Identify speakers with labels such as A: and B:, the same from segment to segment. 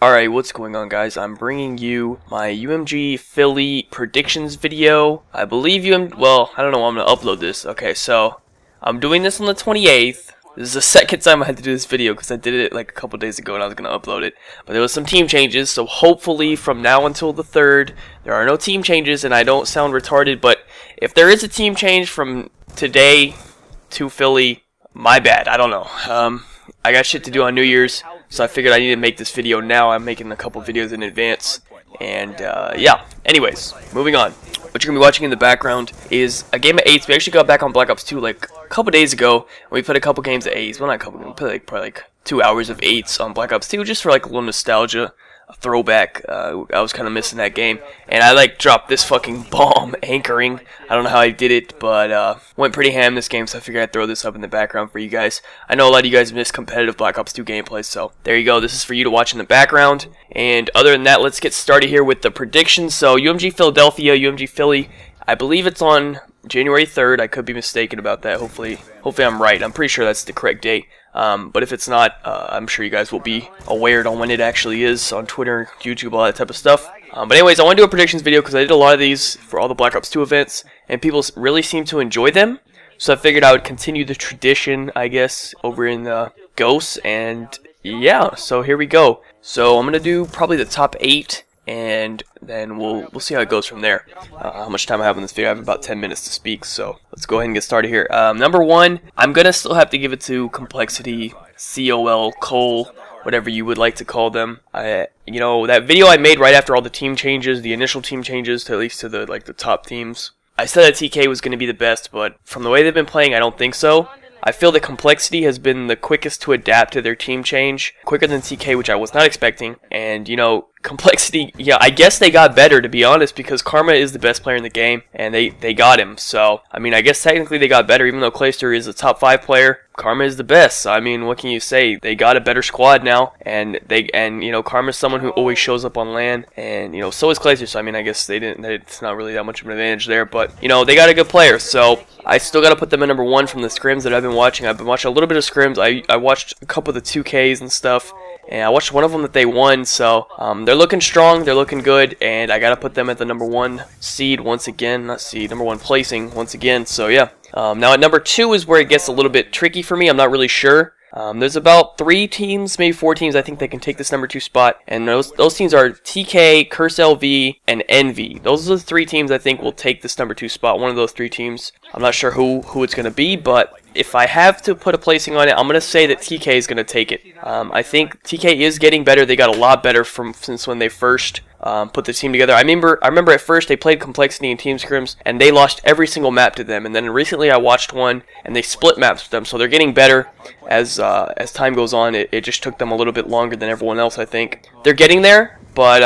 A: Alright, what's going on, guys? I'm bringing you my UMG Philly predictions video. I believe well, I don't know when I'm going to upload this. Okay, so I'm doing this on the 28th. This is the second time I had to do this video because I did it like a couple days ago and I was going to upload it. But there was some team changes, so hopefully from now until the 3rd, there are no team changes and I don't sound retarded. But if there is a team change from today to Philly, my bad. I don't know. I got shit to do on New Year's, so I figured I need to make this video now. I'm making a couple videos in advance. And, yeah. Anyways, moving on. What you're going to be watching in the background is a game of 8s. We actually got back on Black Ops 2 like a couple days ago. And we played a couple games of 8s. Well, not a couple. We played like, probably like 2 hours of 8s on Black Ops 2 just for like a little nostalgia. A throwback. I was kind of missing that game, and I like dropped this fucking bomb anchoring. I don't know how I did it, but went pretty ham this game, so I figured I'd throw this up in the background for you guys. I know a lot of you guys miss competitive Black Ops 2 gameplay, so there you go. This is for you to watch in the background. And other than that, let's get started here with the predictions. So UMG Philadelphia, UMG Philly. I believe it's on January 3rd. I could be mistaken about that. Hopefully I'm right. I'm pretty sure that's the correct date. But if it's not, I'm sure you guys will be aware on when it actually is on Twitter, YouTube, all that type of stuff. But anyways, I want to do a predictions video because I did a lot of these for all the Black Ops 2 events, and people really seem to enjoy them. So I figured I would continue the tradition, I guess, over in Ghosts. And yeah, so here we go. So I'm gonna do probably the top 8. And then we'll see how it goes from there. How much time I have in this video? I have about 10 minutes to speak, so let's go ahead and get started here. Number 1, I'm gonna still have to give it to Complexity, COL, Cole, whatever you would like to call them. You know, that video I made right after all the team changes, the initial team changes to at least to the the top teams. I said that TK was gonna be the best, but from the way they've been playing, I don't think so. I feel that Complexity has been the quickest to adapt to their team change, quicker than TK, which I was not expecting. And, you know, Complexity, yeah, I guess they got better, to be honest, because Karma is the best player in the game, and they got him. So, I mean, I guess technically they got better, even though Clayster is a top 5 player. Karma is the best. I mean, what can you say? They got a better squad now, and you know, Karma's someone who always shows up on LAN, and you know, so is Clayster. So I mean, I guess it's not really that much of an advantage there, but you know, they got a good player. So I still got to put them at number 1 from the scrims that I've been watching. I've been watching a little bit of scrims. I watched a couple of the 2Ks and stuff. And I watched one of them that they won, so they're looking strong, they're looking good, and I gotta put them at the number 1 seed once again, not seed, number 1 placing once again, so yeah. Now at number 2 is where it gets a little bit tricky for me, I'm not really sure. There's about 3 teams, maybe 4 teams I think they can take this number 2 spot, and those teams are TK, Curse LV, and Envy. Those are the 3 teams I think will take this number 2 spot, one of those 3 teams. I'm not sure who it's going to be, but if I have to put a placing on it, I'm going to say that TK is going to take it. I think TK is getting better. They got a lot better since when they first put the team together. I remember at first they played Complexity in team scrims, and they lost every single map to them. And then recently I watched one, and they split maps with them. So they're getting better as time goes on. It just took them a little bit longer than everyone else, I think. They're getting there, but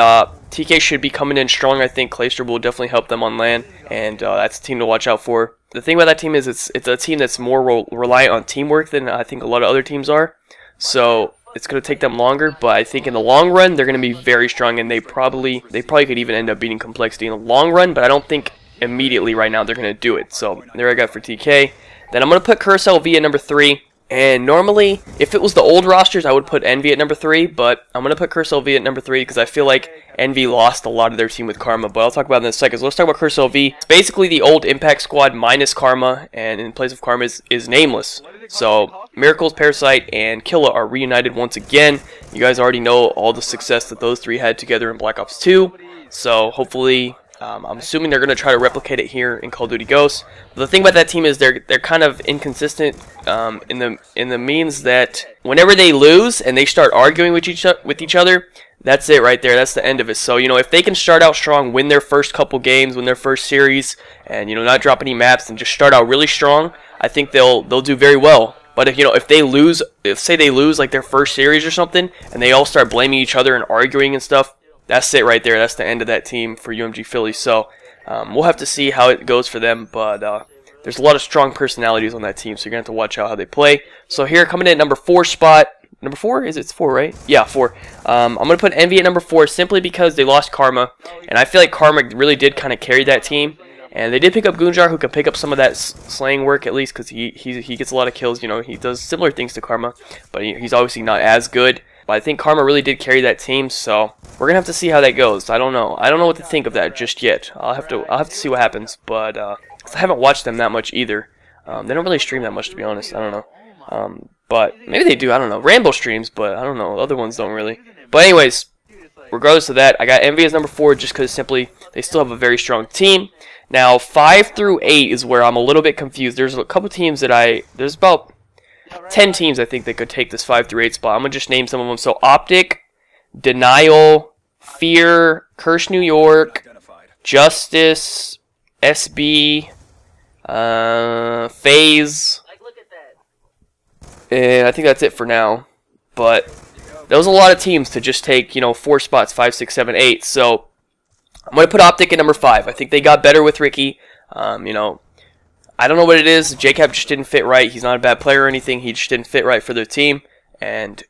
A: TK should be coming in strong. I think Clayster will definitely help them on LAN, and that's a team to watch out for. The thing about that team is it's a team that's more reliant on teamwork than I think a lot of other teams are. So it's going to take them longer, but I think in the long run they're going to be very strong, and they probably could even end up beating Complexity in the long run, but I don't think immediately right now they're going to do it. So there I got for TK. Then I'm going to put Curse LV at number 3. And normally, if it was the old rosters, I would put Envy at number 3, but I'm going to put Curse LV at number 3 because I feel like Envy lost a lot of their team with Karma, but I'll talk about that in a second. So let's talk about Curse LV. It's basically the old Impact squad minus Karma, and in place of Karma is Nameless. So Miracles, Parasite, and Killa are reunited once again. You guys already know all the success that those 3 had together in Black Ops 2, so hopefully I'm assuming they're going to try to replicate it here in Call of Duty Ghosts. But the thing about that team is they're kind of inconsistent in the means that whenever they lose and they start arguing with each other, that's it right there. That's the end of it. So, you know, if they can start out strong, win their first couple games, win their first series, and, you know, not drop any maps and just start out really strong, I think they'll do very well. But if they lose, say they lose like their first series or something, and they all start blaming each other and arguing and stuff, that's it right there. That's the end of that team for UMG Philly. So we'll have to see how it goes for them. But there's a lot of strong personalities on that team, so you're going to have to watch out how they play. So here, coming in at number 4 spot. Number 4? It's 4, right? Yeah, 4. I'm going to put Envy at number 4 simply because they lost Karma. And I feel like Karma really did kind of carry that team. And they did pick up Gunjar, who can pick up some of that slaying work at least, because he gets a lot of kills. You know, he does similar things to Karma, but he's obviously not as good. But I think Karma really did carry that team, so we're gonna have to see how that goes. I don't know. I don't know what to think of that just yet. I'll have to see what happens. But 'cause I haven't watched them that much either. They don't really stream that much, to be honest. I don't know. But maybe they do. I don't know. Rambo streams, but I don't know. Other ones don't really. But anyways, regardless of that, I got Envy as number 4 just because simply they still have a very strong team. Now 5 through 8 is where I'm a little bit confused. There's a couple teams that there's about 10 teams I think that could take this 5 through 8 spot. I'm gonna just name some of them. So Optic, Denial, Fear, Curse New York, Justice, SB, FaZe, and I think that's it for now. But there was a lot of teams to just take, 4 spots, 5, 6, 7, 8. So I'm going to put Optic at number 5. I think they got better with Ricky. I don't know what it is. J.K.M just didn't fit right. He's not a bad player or anything. He just didn't fit right for their team. And,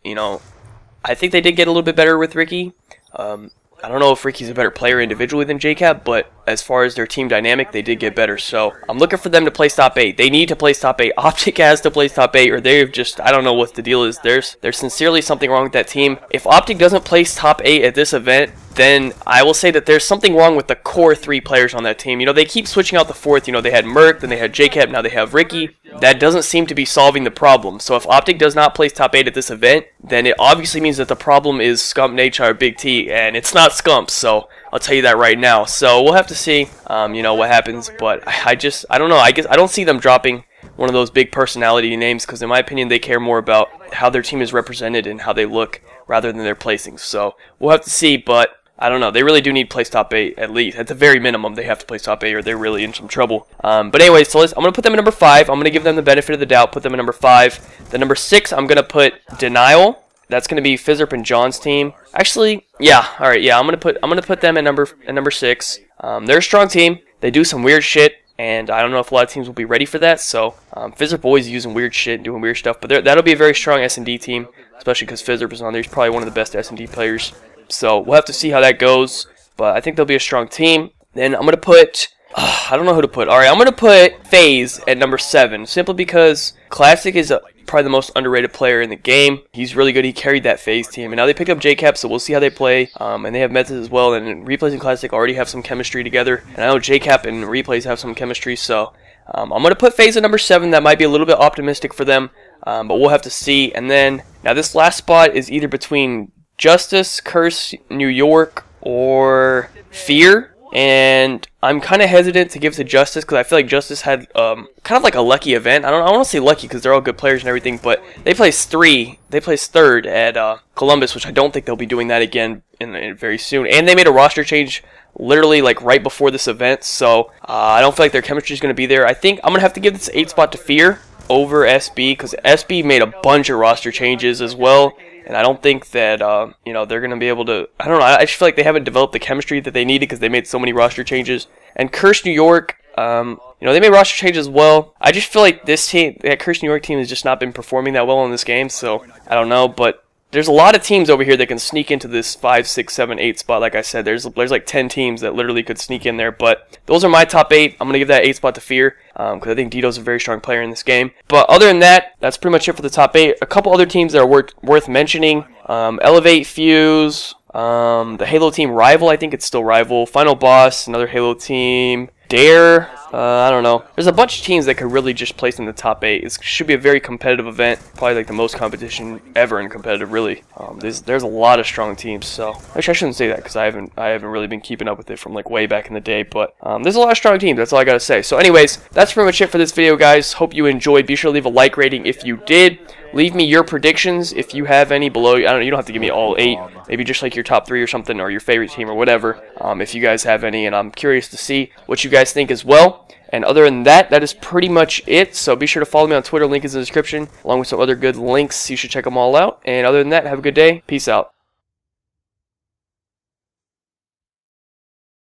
A: I think they did get a little bit better with Ricky. I don't know if Ricky's a better player individually than J.K.M, but as far as their team dynamic, they did get better. So I'm looking for them to place top 8. They need to place top 8. Optic has to place top 8, or they've just, I don't know what the deal is. There's sincerely something wrong with that team. If Optic doesn't place top 8 at this event, then I will say that there's something wrong with the core 3 players on that team. They keep switching out the 4th. They had Merc, then they had J.K.M, now they have Ricky. That doesn't seem to be solving the problem. So if Optic does not place top 8 at this event, then it obviously means that the problem is Scump, Nachar, Big T, and it's not Scump, so I'll tell you that right now. So we'll have to see, what happens, but I don't know. I guess I don't see them dropping one of those big personality names because in my opinion they care more about how their team is represented and how they look rather than their placings. So we'll have to see, but I don't know. They really do need to place top 8 at least. At the very minimum, they have to place top 8 or they're really in some trouble. But anyways, so I'm going to put them at number 5. I'm going to give them the benefit of the doubt, put them at number 5. The number 6, I'm going to put Denial. That's going to be Fizzerp and John's team. Actually, yeah, all right, yeah, I'm going to put them at number 6. They're a strong team. They do some weird shit, and I don't know if a lot of teams will be ready for that. So Fizzerp always using weird shit and doing weird stuff, but that'll be a very strong S&D team, especially because Fizzerp is on there. He's probably one of the best S&D players. So we'll have to see how that goes, but I think they'll be a strong team. Then I'm going to put, I don't know who to put. All right, I'm going to put FaZe at number 7, simply because Classic is probably the most underrated player in the game. He's really good. He carried that FaZe team, and now they picked up J.K.M, so we'll see how they play. And they have Methods as well, and Replays and Classic already have some chemistry together. And I know J.K.M and Replays have some chemistry, so I'm going to put FaZe at number 7. That might be a little bit optimistic for them, but we'll have to see. And then, now this last spot is either between Justice, Curse, New York, or Fear, and I'm kind of hesitant to give to Justice because I feel like Justice had kind of like a lucky event. I want to say lucky because they're all good players and everything, but they placed 3rd at Columbus, which I don't think they'll be doing that again in very soon. And they made a roster change literally like right before this event, so I don't feel like their chemistry is going to be there. I think I'm going to have to give this 8 spot to Fear over SB because SB made a bunch of roster changes as well. And I don't think that, they're going to be able to, I don't know, I just feel like they haven't developed the chemistry that they needed because they made so many roster changes. And Curse New York, they made roster changes as well. I just feel like this team, that Curse New York team has just not been performing that well in this game, so I don't know. But there's a lot of teams over here that can sneak into this 5, 6, 7, 8 spot. Like I said, there's like 10 teams that literally could sneak in there. But those are my top 8. I'm going to give that 8 spot to Fear because I think Dito's a very strong player in this game. But other than that, that's pretty much it for the top 8. A couple other teams that are worth mentioning. Elevate, Fuse, the Halo team Rival, I think it's still Rival. Final Boss, another Halo team. Dare, I don't know. There's a bunch of teams that could really just place in the top 8. It should be a very competitive event. Probably like the most competition ever in competitive, really. There's a lot of strong teams. So actually, I shouldn't say that because I haven't really been keeping up with it from like way back in the day. But there's a lot of strong teams. That's all I gotta say. So anyways, that's pretty much it for this video, guys. Hope you enjoyed. Be sure to leave a like rating if you did. Leave me your predictions if you have any below. I don't know, you don't have to give me all 8. Maybe just like your top 3 or something, or your favorite team or whatever. If you guys have any, and I'm curious to see what you guys think as well. And other than that, that is pretty much it. So be sure to follow me on Twitter. Link is in the description, along with some other good links. You should check them all out. And other than that, have a good day. Peace out.